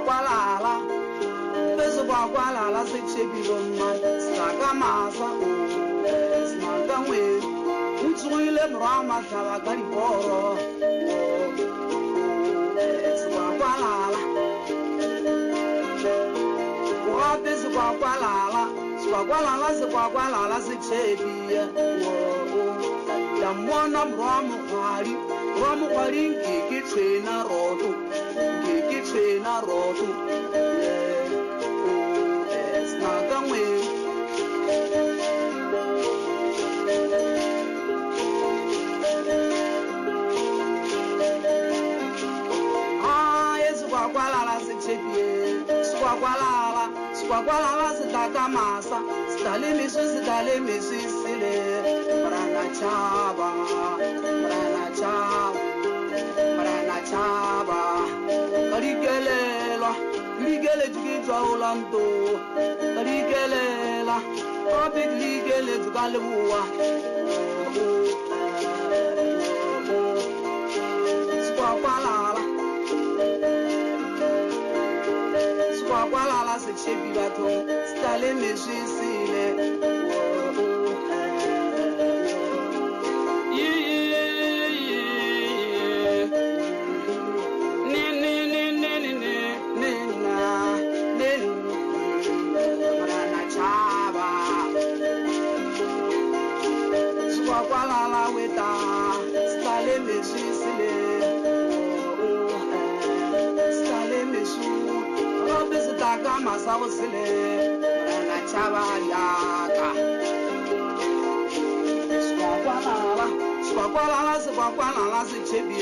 squaqualala, peso squaqualala, se chebi woman, staga masa, snaga we, utswile mrama tabagari poro, squaqualala, peso squaqualala, squaqualala, se chebi, Yamwana Ramu Hari, Kiki Trainer Rotu, it's not the way. It's Squaqualala, Squaqualala, Sitakamasa, Stalimisu, Marana Chaba, Rigele Jigita Olando, Rigelela, Big Rigele Galua, Squaqualala, se chebibato, Stalimisu, Squaqualala weta, stale mesu, robes daga masawo sile, na chaba yaka. Squaqualala, se chebi.